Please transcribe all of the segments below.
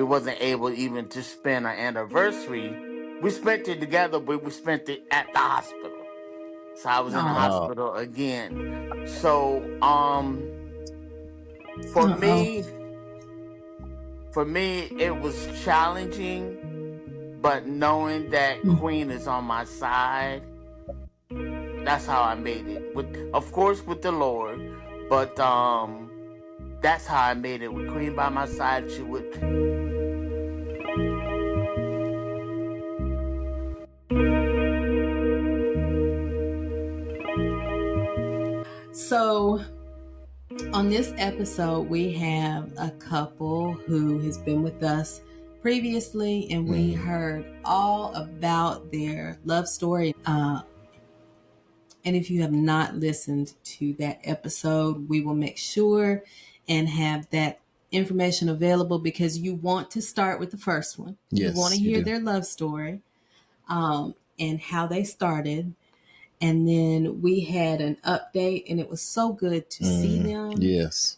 wasn't able even to spend our anniversary. We spent it together, but we spent it at the hospital. So I was in the Oh. hospital again. So for Uh-oh. me, it was challenging, but knowing that Queen is on my side, that's how I made it. Of course, with the Lord, but that's how I made it. With Queen by my side, she would. So, on this episode, we have a couple who has been with us previously, and we heard all about their love story. And if you have not listened to that episode, we will make sure and have that information available, because you want to start with the first one. Yes, you want to you hear do. their love story, and how they started. And then we had an update, and it was so good to see them. Yes.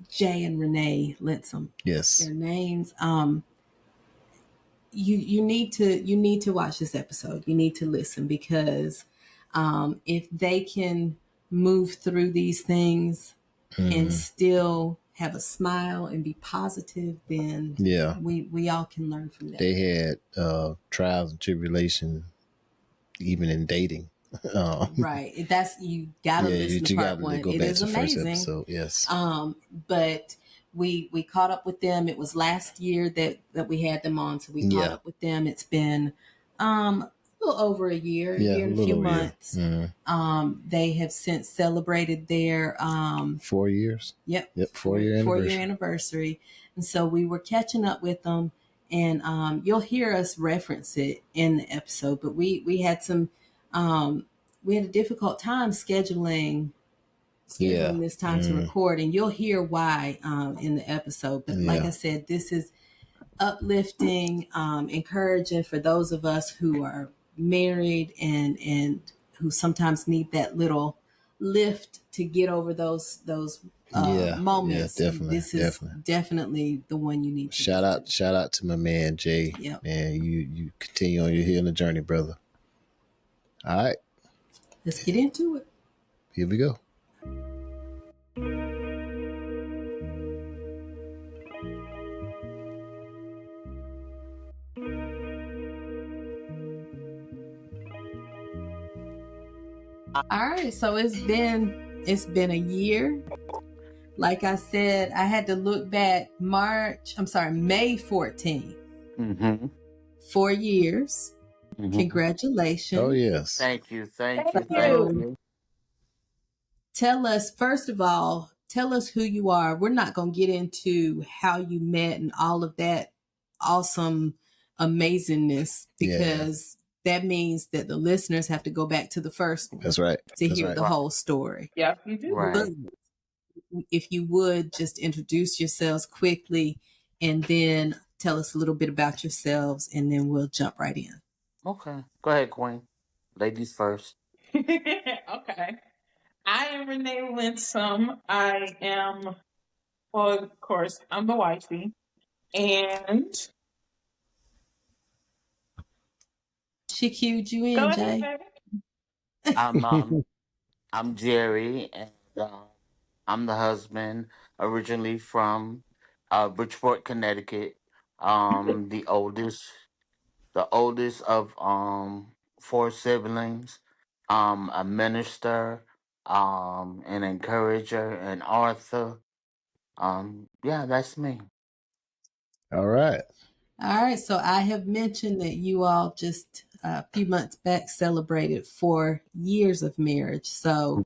Jay and Renee Linsom. Yes. Their names. You need to watch this episode. You need to listen, because if they can move through these things and still have a smile and be positive, then we all can learn from that. They had trials and tribulation, even in dating. Right. That's, you gotta listen to part one. It is amazing. Episode, yes. But we caught up with them. It was last year that we had them on, so we caught up with them. It's been a little over a year, and a few months. They have since celebrated their 4 years. Yep. 4 year anniversary. 4 year anniversary. And so we were catching up with them, and you'll hear us reference it in the episode. But we had we had a difficult time scheduling this time to record, and you'll hear why in the episode. But like I said, this is uplifting, encouraging for those of us who are married and who sometimes need that little lift to get over those moments. Yeah, definitely. This is definitely the one you need to shout out to my man Jay. Yep. Man, you continue on your healing journey, brother. All right, let's get into it. Here we go. All right, so it's been a year. Like I said, I had to look back. May 14th. 4 years. Congratulations. Oh yes. Thank you. Tell us, first of all, who you are. We're not going to get into how you met and all of that awesome amazingness, because that means that the listeners have to go back to the first one. That's right. To hear the whole story. Yeah, you do. Right. But if you would just introduce yourselves quickly, and then tell us a little bit about yourselves, and then we'll jump right in. Okay. Go ahead, Queen. Ladies first. Okay. I am Renee Linsom. I am, well, of course, I'm the wifey. And she cued you in, Jay. I'm Jerry, and I'm the husband, originally from Bridgeport, Connecticut. The oldest of 4 siblings. A minister, an encourager, an author. That's me. All right. All right. So I have mentioned that you all just a few months back celebrated 4 years of marriage. So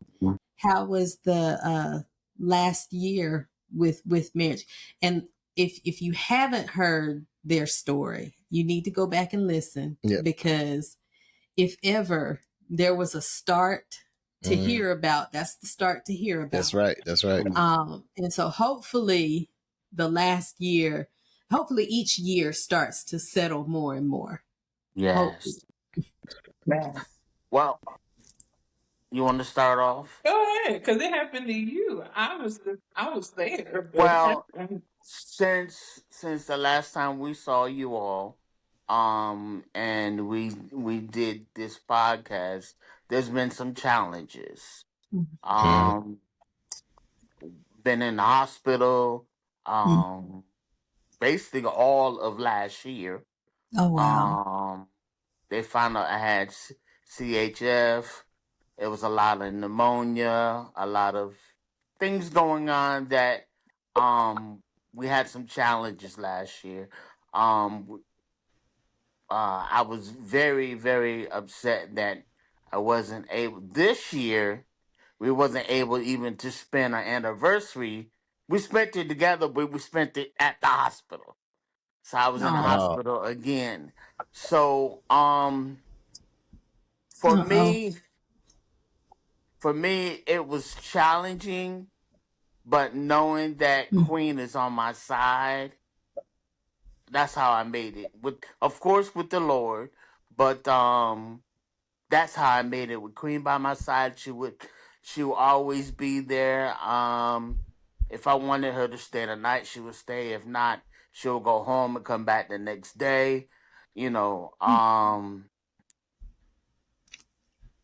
how was the last year with marriage? And if you haven't heard their story, you need to go back and listen, because if ever there was a start to hear about, that's the start to hear about. That's right. And so hopefully each year starts to settle more and more. Yes. Well, you want to start off? Go ahead, because it happened to you. I was there. Well, Since the last time we saw you all, and we did this podcast, there's been some challenges. Mm-hmm. Um, been in the hospital, Mm. um, basically all of last year. Oh wow. Um, they found out I had CHF. It was a lot of pneumonia, a lot of things going on that we had some challenges last year. I was very, very upset that I wasn't able this year. We wasn't able even to spend our anniversary. We spent it together, but we spent it at the hospital. So I was in the Oh. Oh, hospital again. So for Uh-oh. me, it was challenging, but knowing that Mm. Queen is on my side, that's how I made it. With of course with the Lord, but that's how I made it. With Queen by my side, she would always be there. If I wanted her to stay the night, she would stay. If not, she'll go home and come back the next day. You know,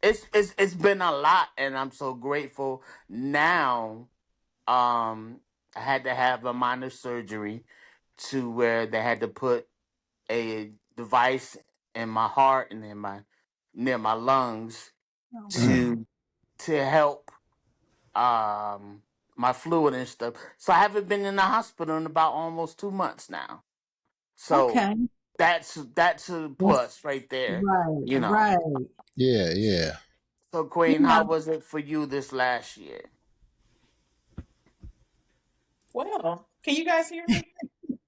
it's been a lot, and I'm so grateful now. I had to have a minor surgery to where they had to put a device in my heart and in my near my lungs Oh mm. wow. to help um my fluid and stuff. So I haven't been in the hospital in about almost 2 months now. So Okay. that's a That's plus right there, right. you know. Right. Yeah, yeah. So Queen, Yeah. how was it for you this last year? Well, can you guys hear me?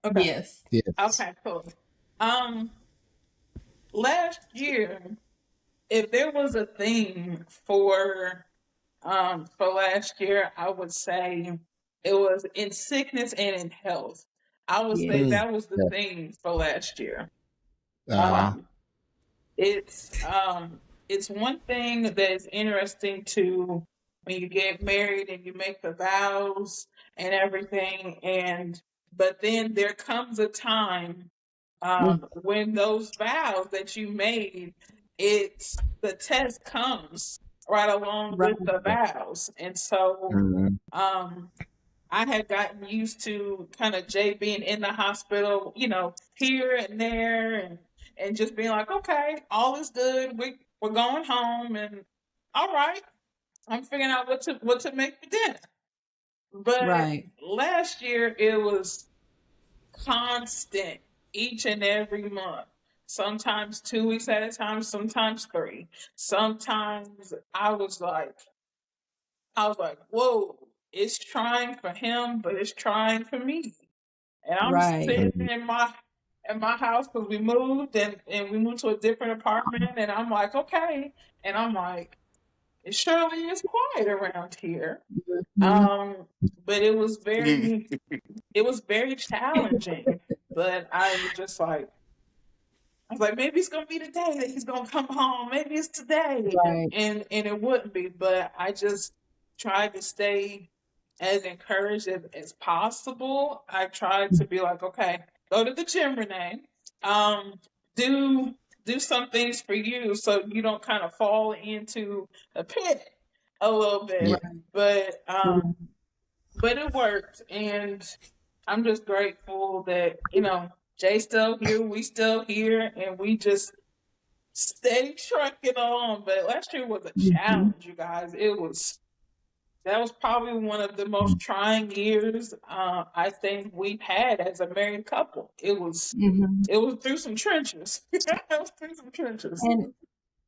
Okay. Yes. Yes. Okay, cool. Um, Last year, if there was a theme for last year, I would say it was in sickness and in health. I would say Yes. Mm. that was the Yeah. theme for last year. Uh-huh. Wow. Um, it's one thing that is interesting to when you get married and you make the vows and everything, and but then there comes a time Mm. when those vows that you made, it's the test comes right along Right. with the vows. And so Mm-hmm. um I had gotten used to kind of Jay being in the hospital, here and there, and just being like, okay, all is good. We're going home, and all right, I'm figuring out what to make for dinner. But Right. last year it was constant, each and every month. Sometimes 2 weeks at a time, sometimes three. Sometimes I was like, whoa, it's trying for him, but it's trying for me. And I'm Right. sitting Mm-hmm. in my house because we moved to a different apartment, and I'm like, okay. And I'm like, it surely is quiet around here. Mhm. Um, but it was very challenging. But I was like, maybe it's gonna be the day that he's gonna come home. Maybe it's today, and Right. and, and it wouldn't be. But I just tried to stay as encouraged as possible. I tried to be like, okay, go to the gym, Renee. Um, do do some things for you so you don't kind of fall into a pit a little Yeah. bit. Right. But Mhm. but it worked, and I'm just grateful that Jay's still here, we still here, and we just stay trucking on. But last year was a Mhm. challenge, you guys. That was probably one of the most trying years I think we've had as a married couple. It was Mhm. it was through some trenches. It was through some trenches.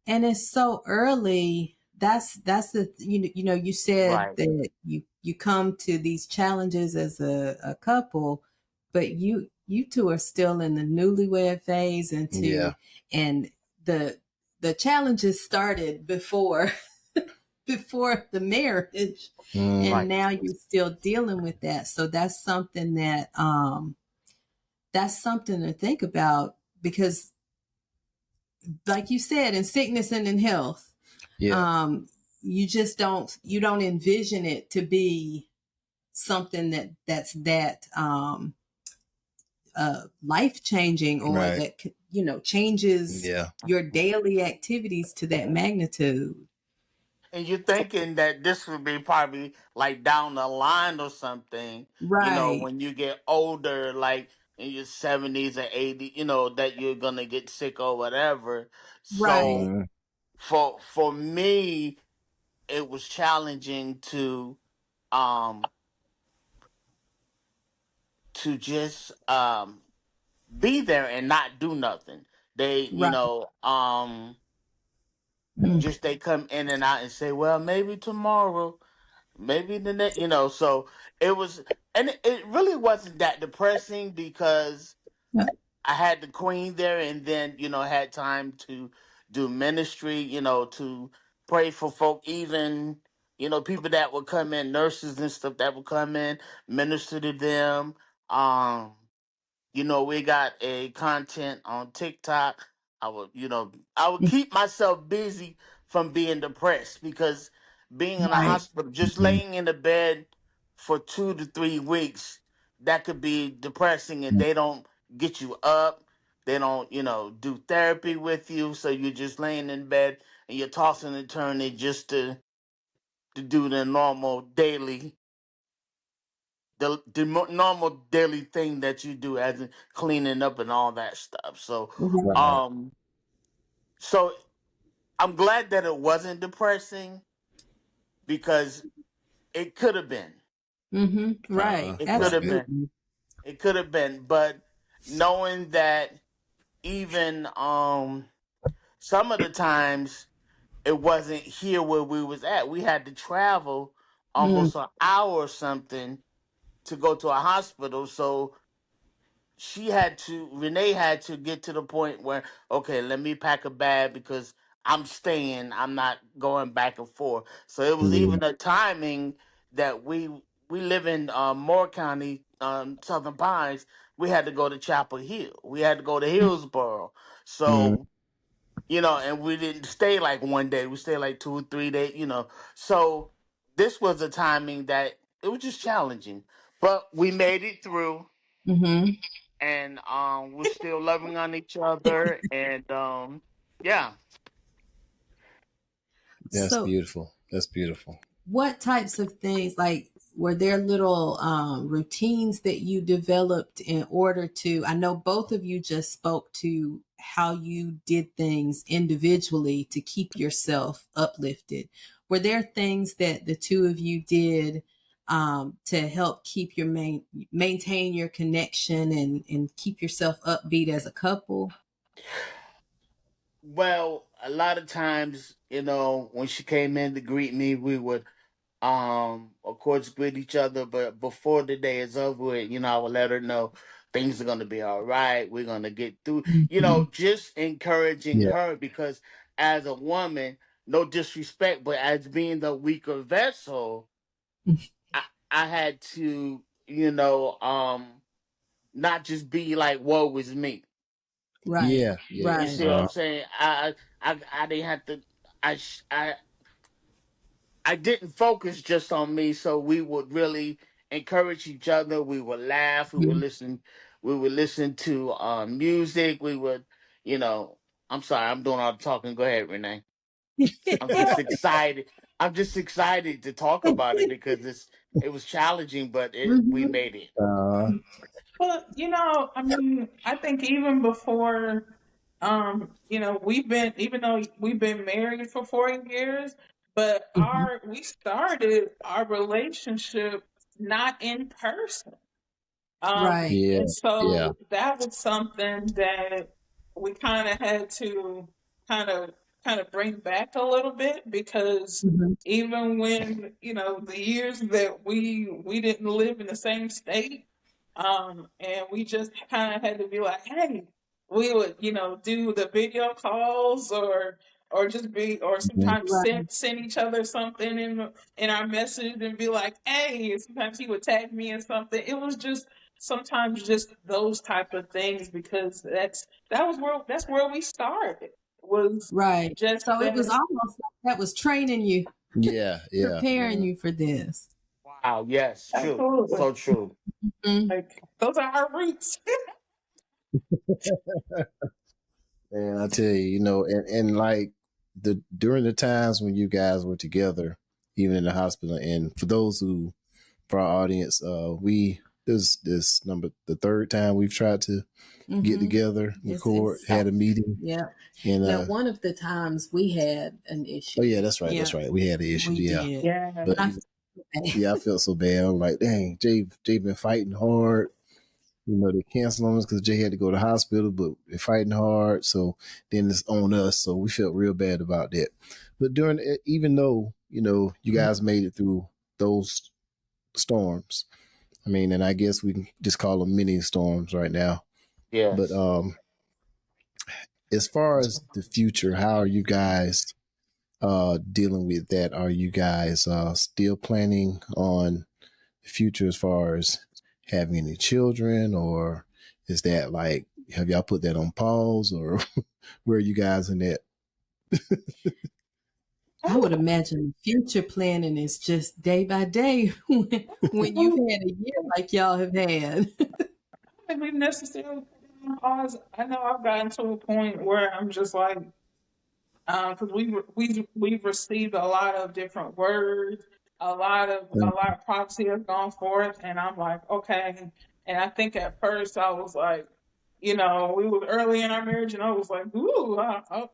And it's so early. That's the you said Right. that you come to these challenges as a couple, but you two are still in the newlywed phase, Yeah. and the challenges started before before the marriage, and Mm. Right. now you're still dealing with that. So that's something to think about, because like you said, in sickness and in health, Yeah. you just don't envision it to be something that's that life changing, or Right. that changes Yeah. your daily activities to that magnitude. And you're thinking that this would be probably like down the line or something, Right, when you get older, like in your 70s or 80s, that you're gonna get sick or whatever. right, So Mhm. for me, it was challenging um to just be there and not do nothing. They, right. Mm, just they come in and out and say, well, maybe tomorrow, maybe the next. So it was, and it really wasn't that depressing because yeah, I had the queen there, and then had time to do ministry, to pray for folk, even people that would come in, nurses and stuff that would come in, minister to them. um we got a content on TikTok. I would keep myself busy from being depressed, because being in a right, hospital, just Mhm. laying in the bed for 2 to 3 weeks, that could be depressing, and they don't get you up. They don't, do therapy with you, so you're just laying in bed and you're tossing and turning just to do the normal daily thing that you do, as in cleaning up and all that stuff. So, Right. um, so I'm glad that it wasn't depressing, because it could have been. mm-hmm, right, It could have Right. been. absolutely. It could have been. But knowing that, even some of the times it wasn't here where we was at. We had to travel Mm, almost an hour or something to go to a hospital. So Renee had to get to the point where, okay, let me pack a bag, because I'm not going back and forth. So it was Yeah. even a timing that we live in Moore County, Southern Pines. We had to go to Chapel Hill. We had to go to Hillsboro. Mhm. So, and we didn't stay like one day. We stayed like 2 or 3 days. So this was a timing that it was just challenging. But we made it through, mm-hmm. and we're still loving on each other, and yeah. That's So beautiful. That's beautiful. what types of things, like, were there little routines that you developed in order to, I know both of you just spoke to how you did things individually to keep yourself uplifted. Were there things that the two of you did to help keep your maintain your connection and keep yourself upbeat as a couple? Well, a lot of times, when she came in to greet me, we would of course greet each other, but before the day is over with, I would let her know things are gonna be all right. We're gonna get through, Mhm. just encouraging Yeah. her, because as a woman, no disrespect, but as being the weaker vessel, I, I had to, not just be like, woe is me. Right, Yeah. Yeah. You right. see what I'm saying? I didn't have to. I sh- I didn't focus just on me, so we would really encourage each other. We would laugh. We would Mhm. listen. We would listen to music. We would, you know. I'm sorry, I'm doing all the talking. Go ahead, Renee. I'm just Well, excited. I'm just excited to talk about it, because it was challenging, but we Mhm. made it. Uh, Well, I mean, I think even before, we've been, even though we've been married for 4 years, but Mhm. we started our relationship not in person. Right. yeah. And Yeah. so that was something that we kind of had to kind of kind of bring back a little bit, because Mhm. even when, the years that we didn't live in the same state, and we just kind of had to be like, hey, we would, do the video calls, or just be, or Mhm. sometimes Right. send each other something in our message and be like, hey, and sometimes he would tag me in something. It was just sometimes just those type of things, because that's where we started, was Right. just So it was that. almost like that was training you, Yeah. Yeah. preparing you for this. Wow, yes, true. Absolutely. So true. Mm-hmm. Like those are our roots. And I tell you, and like during the times when you guys were together, even in the hospital, and for those who, for our audience, we this number the third time we've tried to get Mm-hmm. together, record, It's had a meeting, yeah. and Now, one of the times we had an oh issue. yeah, that's Yeah, right, we had the issue, we yeah, did. Yeah. And but I feel bad. yeah, I felt so bad. I'm like, dang, Jay been fighting hard. They canceled on us because Jay had to go to the hospital, but they're fighting hard. So then it's on us. So we felt real bad about that. But during, even though, you guys made it through those storms, I mean, and I guess we can just call them mini storms right now. But Yes. as far as the future, how are you guys dealing with that? Are you guys still planning on the future as far as having any children, or is that like, have y'all put that on pause, or where are you guys in that? I would imagine future planning is just day by day when you've had a year like y'all have had. think we necessarily put it on pause. I know I've gotten to a point where I'm just like, because we've received a lot of different words, a lot of prophecy has gone forth, and I'm like, okay. And I think at first I was like, we were early in our marriage, and I was like, ooh,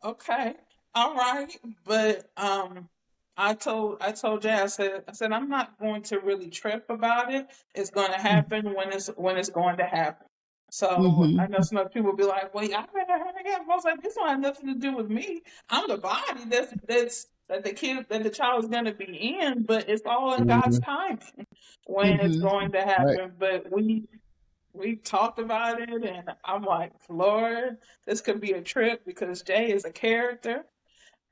okay, all right. But I told Jay, I said I'm not going to really trip about it. It's going to happen when it's going to happen. So I Mm-hmm. know some other people will be like, well, I never heard again. I was like, this don't have nothing to do with me. I'm the body that the child is going to be in, but it's all in God's Mhm. time when it's Mm-hmm. going to Right. happen. But we talked about it, and I'm like, Lord, this could be a trip because Jay is a character,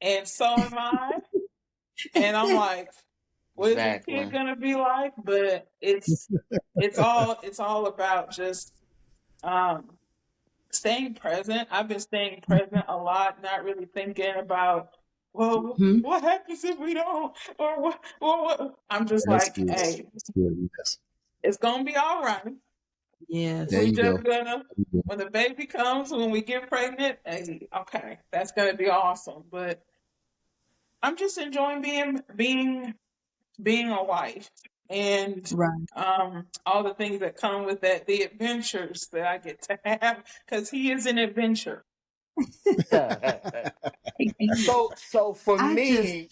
and so am I. And I'm like, what is this kid Exactly. gonna be like? But it's all about just um staying present. I've been staying present a lot, not really thinking about, well, Mm-hmm. what happens if we don't, or what? I'm just That's like, good. hey, That's good. Yes. it's gonna be all right. There Yes. We you just go. gonna, when the baby comes, when we get pregnant, hey, okay, that's gonna be awesome. But I'm just enjoying being a wife, and Right. all the things that come with that, the adventures that I get to have, because he is an adventure. He is. So for I just me,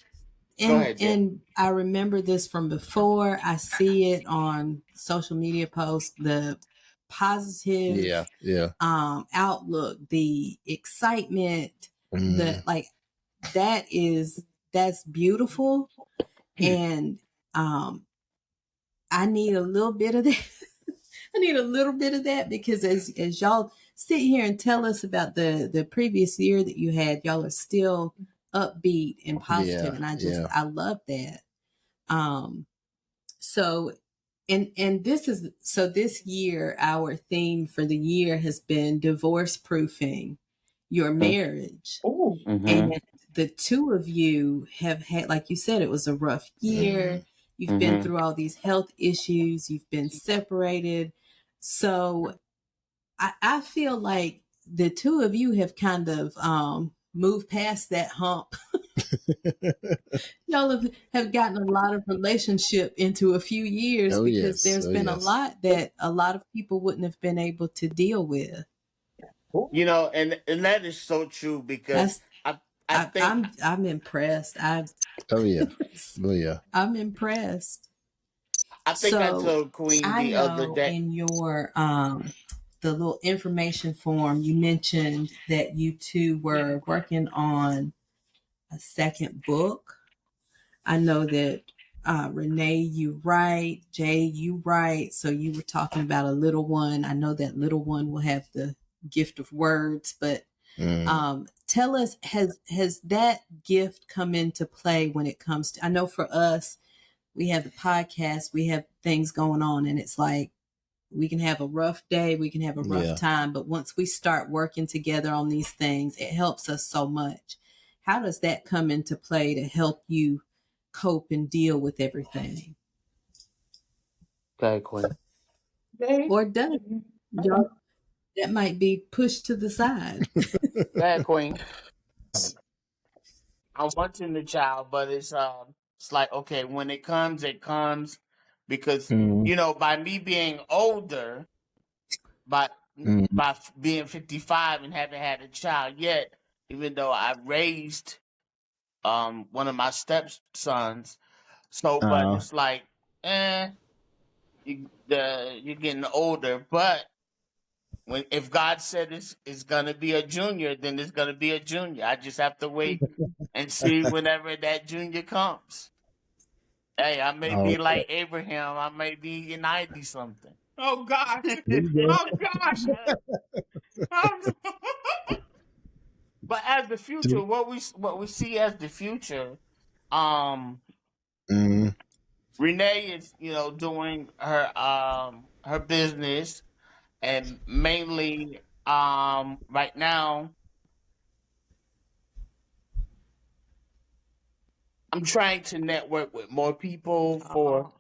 go and ahead, Jay. and I remember this from before. I see it on social media posts, the Yeah. positive Yeah. outlook, the excitement, the Mm. like that's beautiful. And um I need a little bit of that. I need a little bit of that because as y'all sit here and tell us about the previous year that you had, y'all are still upbeat and positive, Yeah. and Yeah. I love that. Um, so and this is so this year our theme for the year has been divorce proofing your marriage, Oh, and Mm-hmm. the two of you have had, like you said, it was a rough year. Mm. You've been Mm-hmm. through all these health issues. You've been separated. So I feel like the two of you have kind of moved past that hump. Y'all have gotten a lot of relationship into a few years Oh because yes. there's Oh been a yes. lot that a lot of people wouldn't have been able to deal with. And that is so true because That's I I think I'm impressed. Oh yeah. Oh yeah. I'm impressed. I So told Queen I the other know day. in your the little information form you mentioned that you two were working on a second book. I know that Renee, you write, Jay, you write. So you were talking about a little one. I know that little one will have the gift of words, but Mm. tell us, has that gift come into play when it comes to? I know for us, we have the podcast, we have things going on, and it's like we can have a rough day, we can have a rough Yeah. time, but once we start working together on these things, it helps us so much. How does that come into play to help you cope and deal with everything? Okay, Queen. or does y'all that might be pushed to the side. Okay, Queen. I'm wanting the child, but it's like, okay, when it comes, it comes, because Mm, by me being older, by mm, being 55 and haven't had a child yet, even though I raised one of my stepsons, so but uh, it's like, you're getting older, but if God said it's gonna be a junior, then it's gonna be a junior. I just have to wait and see whenever that junior comes. Hey, I may oh, be like Abraham. I may be 90 something. Oh gosh. there you go. Oh gosh. Oh, But as the future, what we see as the future, um, Mm, Renee is doing her business, and mainly right now I'm trying to network with more people uh-huh.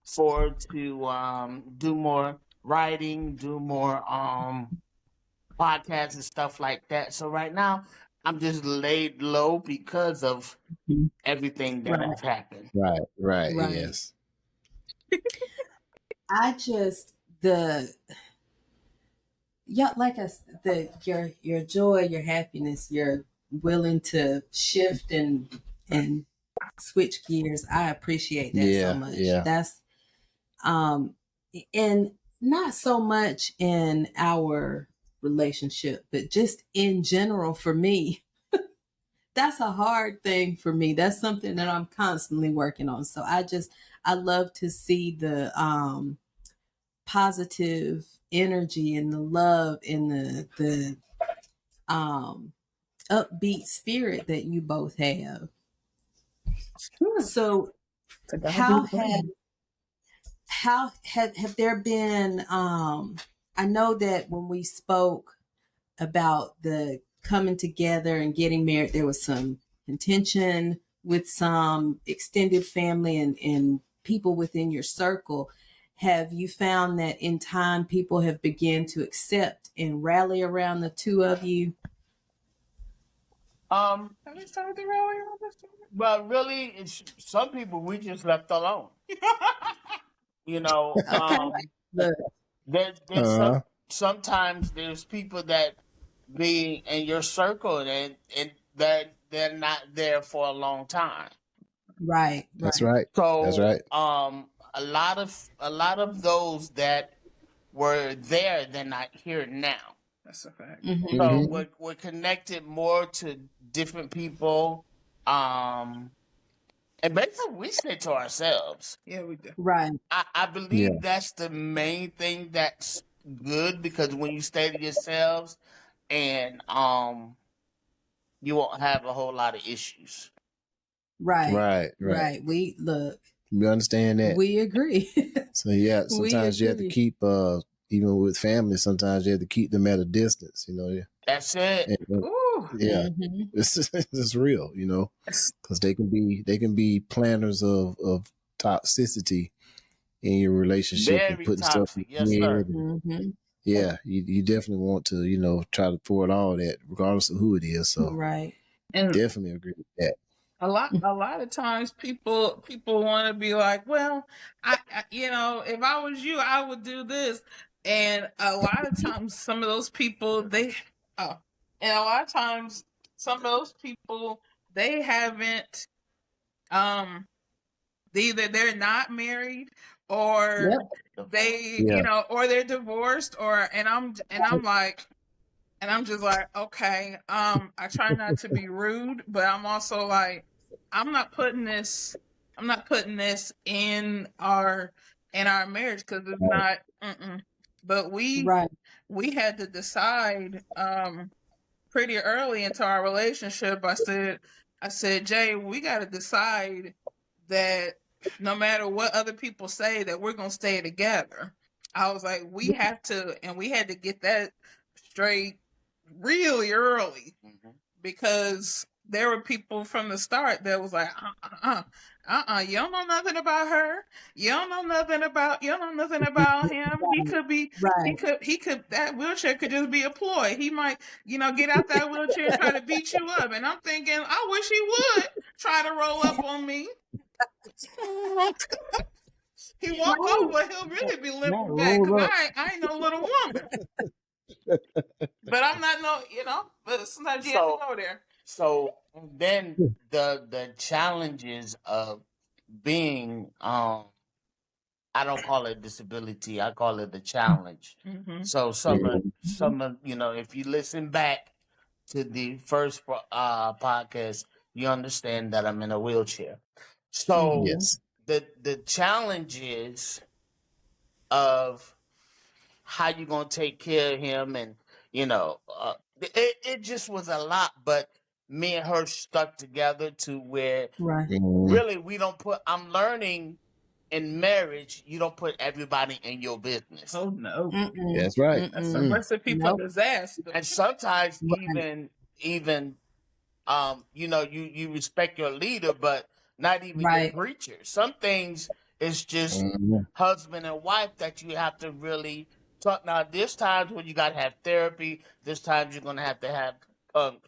for to do more writing, do more podcasts and stuff like that. So right now I'm just laid low because of everything that Right, has happened. right, right, right. yes. I just the yeah, like the your joy, your happiness, your willing to shift and switch gears. I appreciate that so Yeah, much. yeah, That's um and not so much in our relationship, but just in general for me. That's a hard thing for me. That's something that I'm constantly working on. So I love to see the positive energy and the love and the um upbeat spirit that you both have. Sure. So To God be how the had glory. how have there been I know that when we spoke about the coming together and getting married, there was some contention with some extended family and people within your circle. Have you found that in time people have begun to accept and rally around the two of you? Um, Have we started the rally on this but really, it's some people we just left alone. You know, Okay. Look, there's uh, sometimes there's people that be in your circle and that they're not there for a long time. right, that's right, right, that's So right. a lot of those that were there, they're not here now. That's a fact. mm-hmm, So Mm-hmm. mm-hmm. we're connected more to different people. Um, and basically we stay to ourselves. Yeah, we do. Right, I Yeah, believe that's the main thing that's good, because when you stay to yourselves, and you won't have a whole lot of issues. right, right, right. right. We look, You understand that? we agree. So yeah, We sometimes you have to agree. keep even with family, sometimes you have to keep them at a distance, Yeah. That's it. Ooh. Yeah. Mm-hmm. It's real, because they can be planners of toxicity in your relationship and Very putting stuff in toxic. Yes, your sir. head. And Mm-hmm. yeah, you definitely want to, try to thwart all that, regardless of who it is. So Right. And definitely agree with that. a lot of times people want to be like, well, if I was you, I would do this. And a lot of times some of those people they oh and a lot of times some of those people they haven't um either they're not married or Yep. they Yeah. or they're divorced or and I'm like and I'm just like, okay, I try not to be rude, but I'm also like, I'm not putting this, I'm not putting this in our marriage because it's Right. not. But Right. we had to decide pretty early into our relationship. I said, Jay, we got to decide that no matter what other people say, that we're gonna stay together. I was like, we have to, and we had to get that straight really early Mhm. because there were people from the start that was like, you don't know nothing about her. You don't know nothing about him. Right. He could, that wheelchair could just be a ploy. He might, get out that wheelchair and try to beat you up. And I'm thinking, I wish he would try to roll up on me. He walk over, he'll really be limping back because I ain't no little woman. But I'm not but sometimes you have to go there. So then the challenges of being I don't call it disability, I call it the challenge. Mm-hmm. So some of if you listen back to the first podcast, you understand that I'm in a wheelchair. So Yes. the challenges of how you gonna take care of him, and it just was a lot. But me and her stuck together to where Right. really we don't put. I'm learning in marriage, you don't put everybody in your business. Oh no, That's right. that's a recipe for disaster. And sometimes Right. even you respect your leader, but not even your Right. preacher. Some things it's just husband and wife that you have to really talk. Now, there's times when you got to have therapy. There's times you're going to have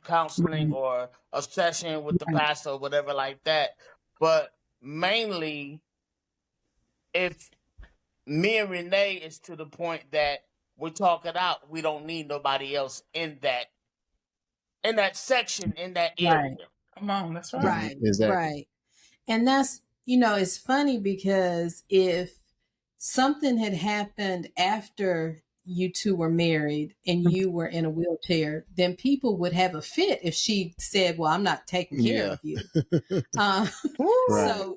counseling Right. or a session with the pastor or whatever like that. But mainly, if me and Renee is to the point that we talk it out, we don't need nobody else in that section, in that area. Right. Come on, that's right. Right. Exactly. Right. And that's, it's funny because if something had happened after you two were married and you were in a wheelchair, then people would have a fit if she said, well, I'm not taking care of you. Right. So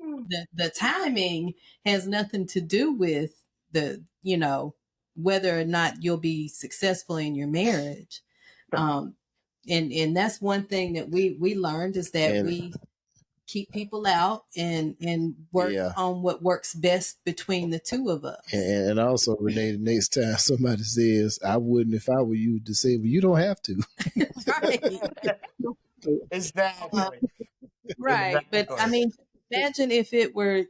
the timing has nothing to do with the, whether or not you'll be successful in your marriage. And that's one thing that we learned is that we keep people out and work on what works best between the two of us. And also, Renee, the next time somebody says, I wouldn't if I were you, to say, well, you don't have to. Right. Exactly. Right. Exactly. But I mean, imagine if it were,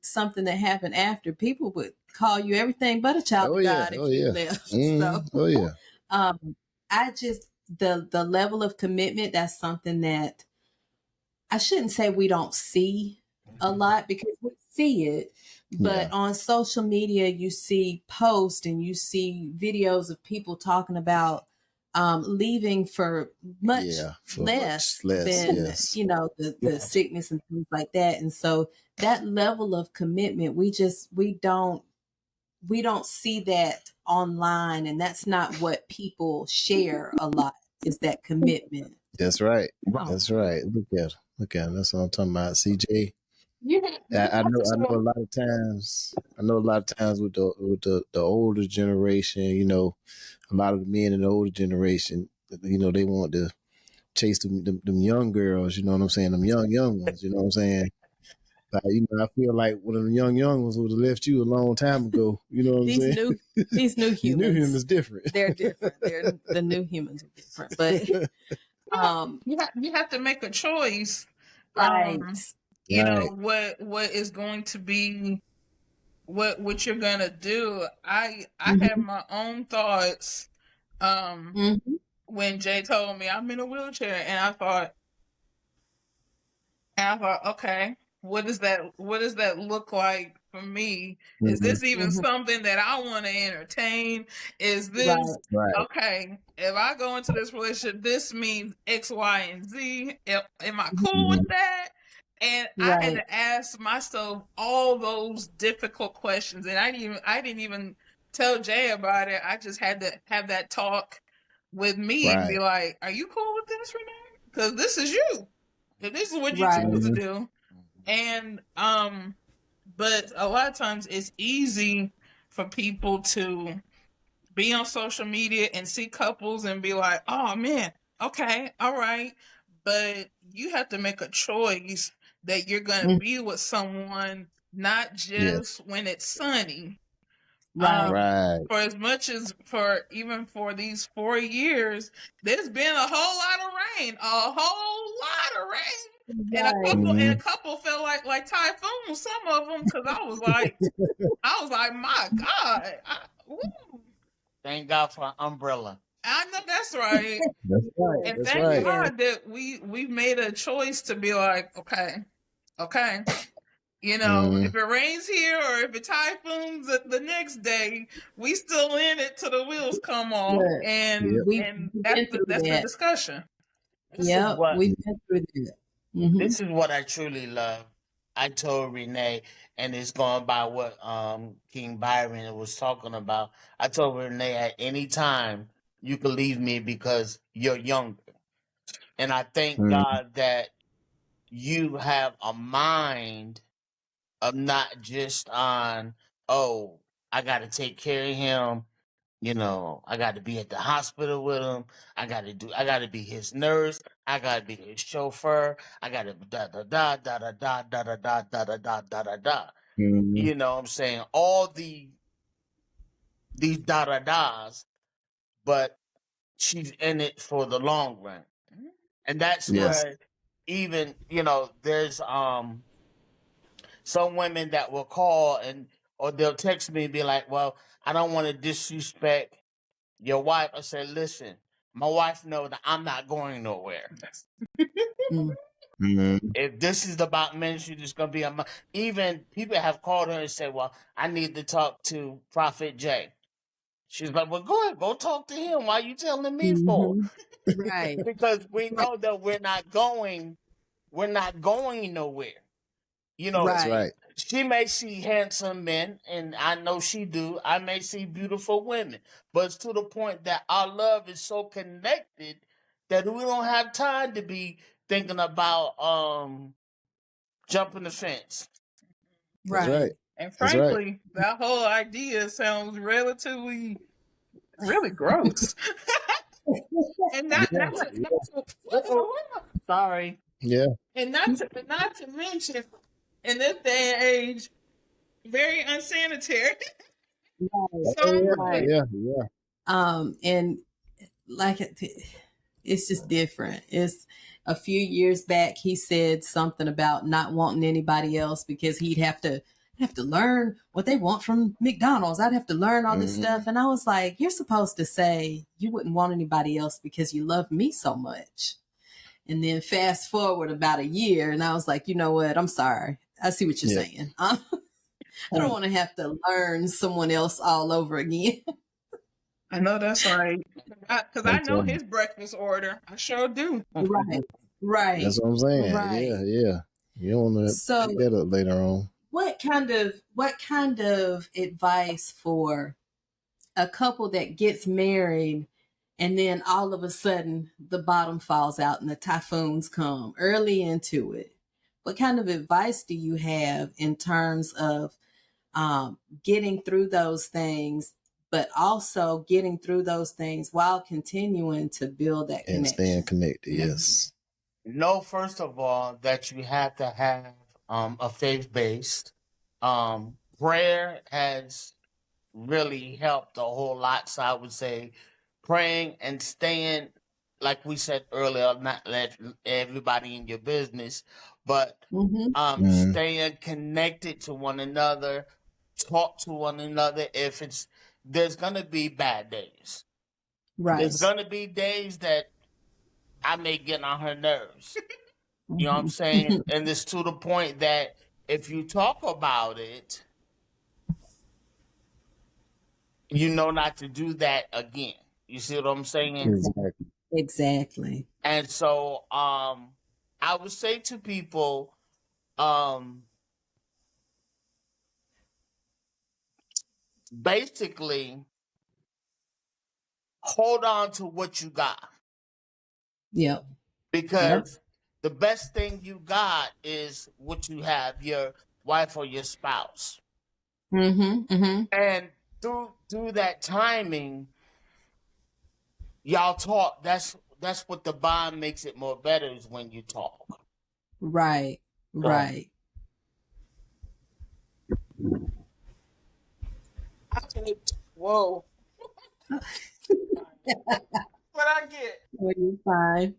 something that happened after, people would call you everything but a child of God if you left. So, I just, the level of commitment, that's something that I shouldn't say we don't see a lot, because we see it, but on social media, you see posts and you see videos of people talking about leaving for much less than, the sickness and things like that. And so that level of commitment, we don't see that online, and that's not what people share a lot, is that commitment. That's right. That's right. Look at him. That's what I'm talking about. CJ. I know a lot of times. With the older generation, a lot of the men in the older generation, they want to chase them young girls. You know what I'm saying? Them young ones. You know what I'm saying? I feel like one of the young ones would have left you a long time ago. You know what I'm saying? These new humans. These new humans different. They're different. The new humans are different. But you have to make a choice. Right. What is going to be what you're gonna do. I have my own thoughts when Jay told me I'm in a wheelchair, and I thought, okay, what does that look like for me? Is this even something that I want to entertain? Is this okay? If I go into this relationship, this means X, Y, and Z. Am I cool with that? And I had to ask myself all those difficult questions, and I didn't even tell Jay about it. I just had to have that talk with me and be like, "Are you cool with this, Renee? Because this is you. If this is what you choose to do." And but a lot of times it's easy for people to be on social media and see couples and be like, "Oh man, okay, all right," but you have to make a choice that you're going to be with someone not just when it's sunny, Right. Right. For as much as even for these 4 years, there's been a whole lot of rain, and a Right. couple felt like typhoons. Some of them, because I was like, my God, Thank God for an umbrella. I know that's right. That's right. And That's thank right. Yeah. God that we've made a choice to be like, okay. You know, Mm. if it rains here or if it typhoons the next day, we still in it till the wheels come off, Look, Yep. we've and been through that's the that. discussion. This is Yep, what we've been through that. Hmm. this is what I truly love. I told Renee, and it's going by what King Byron was talking about. I told Renee at any time you could leave me because you're younger. And I thank Mm. God that you have a mind of not just on, oh, I got to take care of him. You know, I got to be at the hospital with him. I got to be his nurse. I got to be his chauffeur. I got to da da da da da da da da da da da da da da da. Mm. You know what I'm saying? All these da da das, but she's in it for the long run. And that's Yes. where even, there's some women that will call and or they'll text me and be like, well, I don't want to disrespect your wife. I said, listen, my wife knows that I'm not going nowhere. Mm. Mm. If this is about ministry, there's going to be even people have called her and said, well, I need to talk to Prophet Jay. She's like, well, go ahead, go talk to him. Why are you telling me for? Hmm. Right. Because we Right. know that we're not going nowhere. You know, That's Right. right. she may see handsome men, and I know she do. I may see beautiful women, but it's to the point that our love is so connected that we don't have time to be thinking about jumping the fence. That's Right. right. And That's right. frankly, that whole idea sounds relatively really gross. And Yeah. Sorry. Yeah. not to mention in this day and age, very unsanitary. Right. Oh So yeah. Right. Yeah. Yeah. And like it's just different. It's a few years back he said something about not wanting anybody else because he'd have to learn what they want from McDonald's. I'd have to learn all this Mm-hmm. stuff. And I was like, you're supposed to say you wouldn't want anybody else because you love me so much. And then fast forward about a year, and I was like, you know what? I'm sorry. I see what you're Yeah. saying. I don't want to have to learn someone else all over again. I know that's right. Because I I'm know telling you. his breakfast order. I sure do. Right. Right. That's what I'm saying. Right. Yeah. Yeah. You don't want to So pick that up later on. what kind of advice for a couple that gets married and then all of a sudden the bottom falls out and the typhoons come early into it? What kind of advice do you have in terms of getting through those things, but also getting through those things while continuing to build that And staying connection? connected. Mhm. Yes. Know first of all that you have to have a faith based. Prayer has really helped a whole lot. So I would say praying and staying, like we said earlier, not let everybody in your business, but Mhm. Mm. staying connected to one another, talk to one another. If it's there's gonna be bad days. There's Right. gonna be days that I may get on her nerves. You know what I'm Mhm. saying? And it's to the point that if you talk about it, you know not to do that again. You see what I'm saying? Exactly. Exactly. And so I would say to people, um basically hold on to what you got Yep. Yep. because the best thing you got is what you have, your wife or your spouse. Mhm. Mhm. And through that timing, y'all talk. That's what the bond makes it more better is when you talk. Right. So Right. Whoa. What I get. Well, you're fine.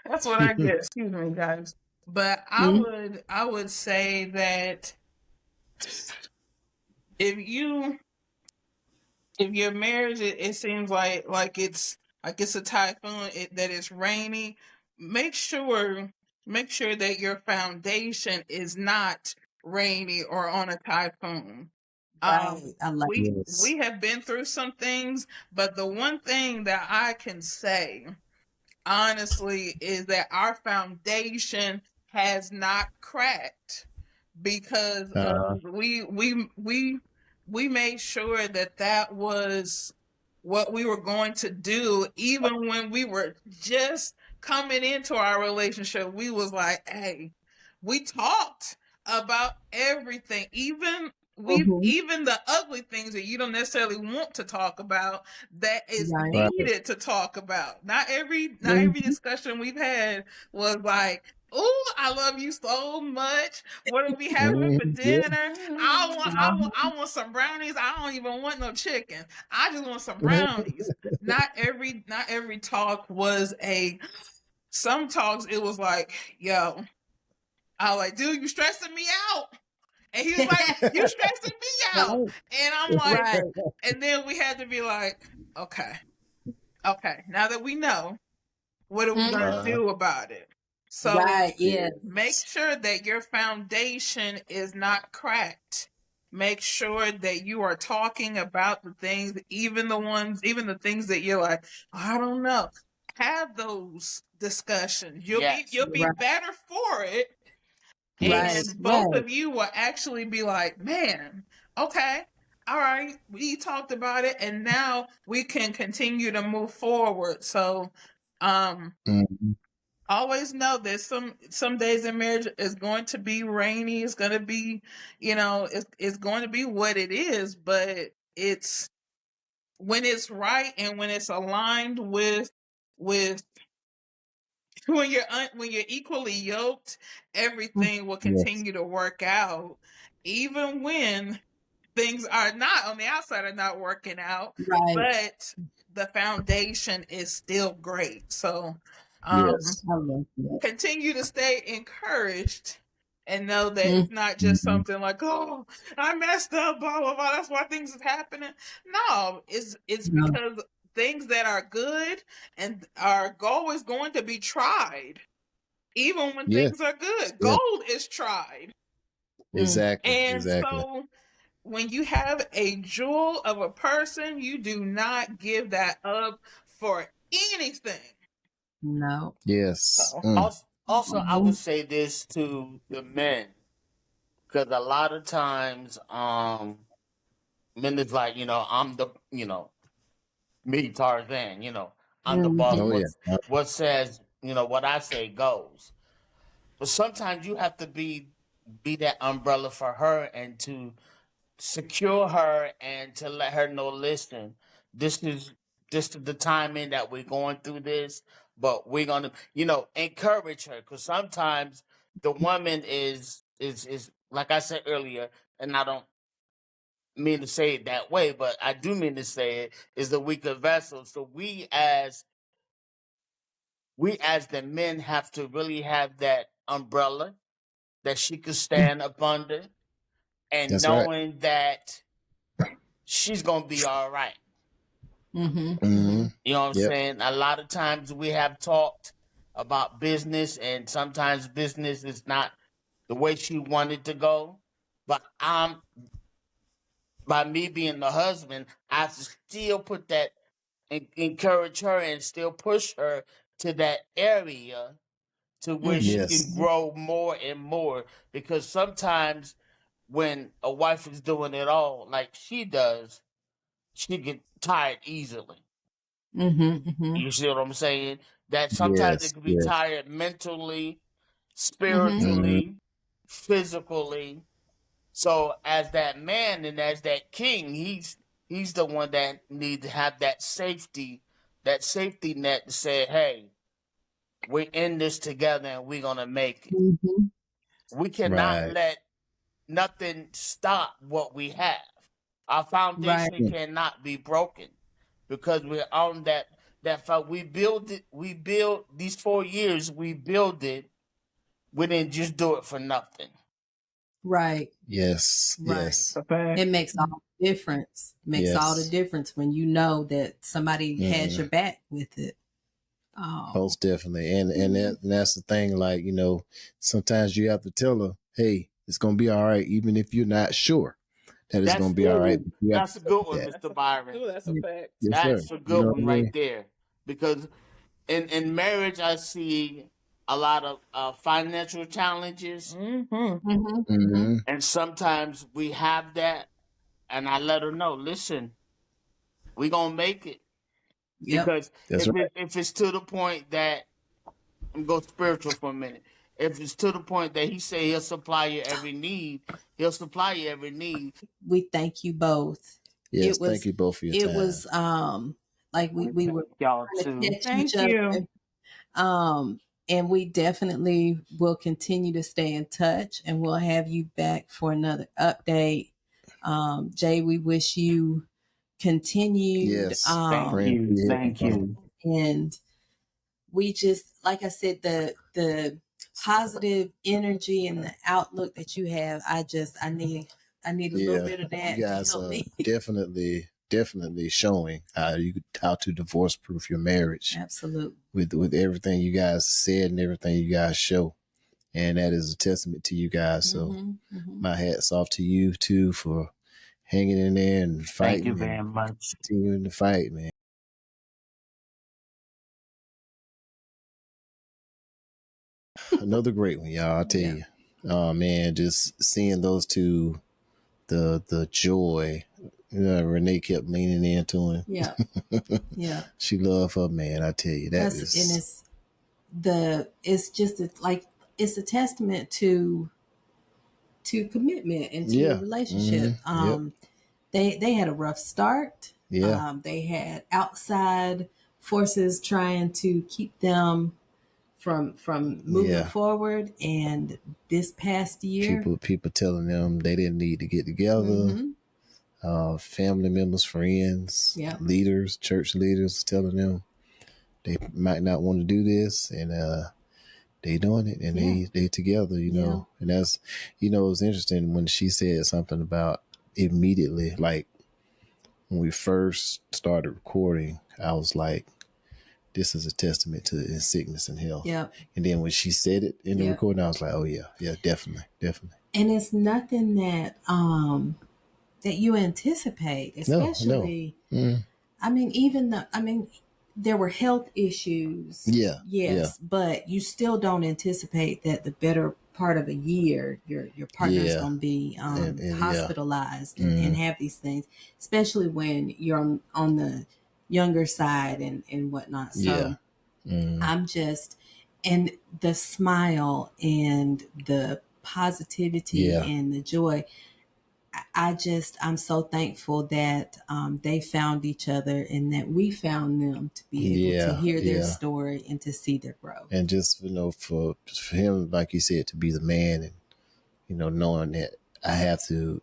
That's what I get. Excuse me, guys. But Mm, I would say that if you if your marriage it seems like it's a typhoon that it's rainy, make sure make sure that your foundation is not rainy or on a typhoon. right. I like. Yes. We have been through some things, but the one thing that I can say honestly is that our foundation has not cracked because Uh, we made sure that that was what we were going to do even when we were just coming into our relationship. We was like, hey, we talked about everything, Mm-hmm. even the ugly things that you don't necessarily want to talk about, that is Right. right. needed to talk about. Not every Mm-hmm. discussion we've had was like, "Oh, I love you so much. What are we having for Yeah. dinner? I want some brownies. I don't even want no chicken. I just want some brownies." Not every talk was a. Some talks it was like, "Yo, I was like, dude, you stressing me out." And he was like, "You stressing me out." Right. And I'm like, Right. and then we had to be like, okay, okay, now that we know, what are we Mm, gonna Uh, do about it? So right. Yes. make sure that your foundation is not cracked. Make sure that you are talking about the things, even the things that you're like, I don't know. Have those discussions. Yes. You'll be Right. better for it, Right. Yes. and both Right. of you will actually be like, man, okay, all right, we talked about it, and now we can continue to move forward. So, mhm. always know that some days in marriage is going to be rainy. It's going to be, it's going to be what it is. But it's when it's right and when it's aligned with when you're equally yoked, Mm, everything will Yes. continue to work out, even when things are not on the outside are not working out, right. but the foundation is still great. So, um, Yes. I love that. continue to stay encouraged and know that Mm, it's not just Mhm. something like, oh, I messed up, blah blah blah. That's why things is happening. No, it's no. because things that are good and are always going to be tried, even when Yeah. things are good. Yeah. Gold is tried, Mm, Exactly. and Exactly. so when you have a jewel of a person, you do not give that up for anything. no. Yes. So, Also, I would Mhm. say this to the men because a lot of times, men is like, I'm the, me Tarzan, I'm the boss. Oh Mhm. yeah. What says, what I say goes. But sometimes you have to be that umbrella for her and to secure her and to let her know, listen, this is this is the timing that we're going through this, but we're gonna, encourage her because sometimes the woman is like I said earlier, and I don't mean to say it that way, but I do mean to say it, is the weaker vessel. So we as the men have to really have that umbrella that she could stand up under and That's right. knowing that she's gonna be all right. Mhm. Hmm. Mhm. You know what I'm Yep. saying? A lot of times we have talked about business, and sometimes business is not the way she wanted to go. But by me being the husband, I have to still put that encourage her and still push her to that area to where she Mhm. Yes. can Mhm. grow more and more. Because sometimes when a wife is doing it all like she does, she get tired easily. Mhm. Mhm. You see what I'm saying? That sometimes it Yes. can be Yes. tired mentally, Mhm. Hmm. spiritually, physically. So as that man and as that king, he's the one that needs to have that safety net to say, hey, we're in this together and we're gonna make it. Mhm. We cannot Right. let nothing stop what we have. Our Right. foundation cannot be broken because we're on that fact. We build it. We build these 4 years. We build it. We didn't just do it for nothing. Right. Yes. Right. Yes. A fact. It makes all the difference. Makes all the Yes. difference when you know that somebody has your back with it. Most definitely. And that's the thing, like, sometimes you have to tell her, hey, it's gonna be all right, even if you're not sure that it's gonna be all right. But you have That's to a tell good her one, that. Mr. Byron. Ooh, that's a fact. Yes, sir. That's a You good know what one I right mean? there. Because in marriage, I see a lot of financial challenges, Mm-hmm. and sometimes we have that. And I let her know, listen, we gonna make it Yep. because That's right. if it's to the point that I'm go spiritual for a minute. If it's to the point that he say he'll supply your every need, he'll supply your every need. We thank you both. Yes, thank you both for your It time. was like we were Y'all trying to too. catch Thank each you. other. And we definitely will continue to stay in touch, and we'll have you back for another update. Jay, we wish you continued Yes. Thank Praying for you. your health, Thank brother. you. and we just, like I said, the positive energy and the outlook that you have, I need a little bit of You that to guys help are me. definitely showing how to divorce proof your marriage Absolutely. with everything you guys said and everything you guys show. And that is a testament to you guys. So my hat's off to you too for hanging in there and Thank you fighting very and much. continuing to fight, man. Another great one, y'all. I'll tell you. Oh man, just seeing those two, the joy. Renee kept leaning into him. Yeah. Yeah. She loved her man. I tell you, that And is. it's just like it's a testament to commitment and to a Yeah. relationship. Yep. They had a rough start. Yeah. They had outside forces trying to keep them from moving Yeah. forward, and this past year, People telling them they didn't need to get together. Family members, friends, Yeah. leaders, church leaders telling them they might not want to do this, and they doing it, and they together, and that's, it was interesting when she said something about immediately, like when we first started recording, I was like, this is a testament to in sickness and health. Yeah. And then when she said it in the recording, I was like, oh yeah, definitely. And it's nothing that that you anticipate, especially. No. I mean, there were health issues. Yeah. Yes, but you still don't anticipate that the better part of a year, your partner is going to be hospitalized and have these things, especially when you're on the younger side and whatnot. So I'm just, and the smile and the positivity and the joy. I'm so thankful that they found each other and that we found them to be able to hear their story and to see their growth. And just, for him, like you said, to be the man, and, knowing that I have to,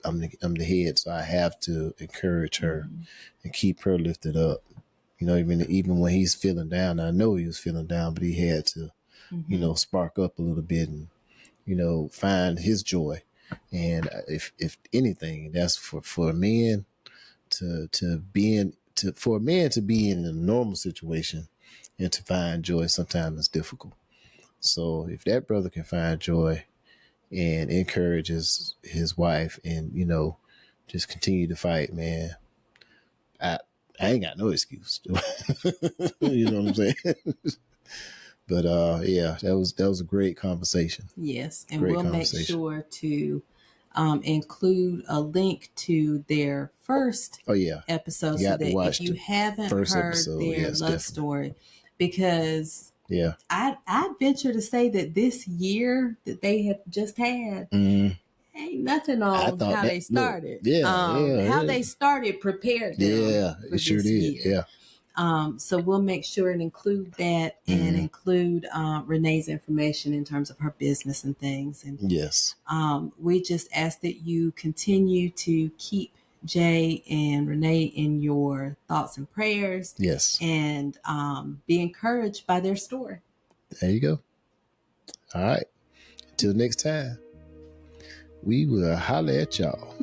I'm the head, so I have to encourage her and keep her lifted up. Even when he's feeling down, I know he was feeling down, but he had to, spark up a little bit and, find his joy. And if anything, that's for a man for a man to be in a normal situation and to find joy sometimes is difficult. So if that brother can find joy and encourages his wife and, just continue to fight, man, I ain't got no excuse. You know what I'm saying? But that was a great conversation. Yes, and Great we'll make sure to include a link to their first episode, so that if you haven't heard their love story, because I'd venture to say that this year that they have just had ain't nothing on how they started. How they started prepared them for it sure this did. year. So we'll make sure and include that and include Renee's information in terms of her business and things. And Yes. we just ask that you continue to keep Jay and Renee in your thoughts and prayers. Yes. And be encouraged by their story. There you go. All right. Until next time, we will holler at y'all.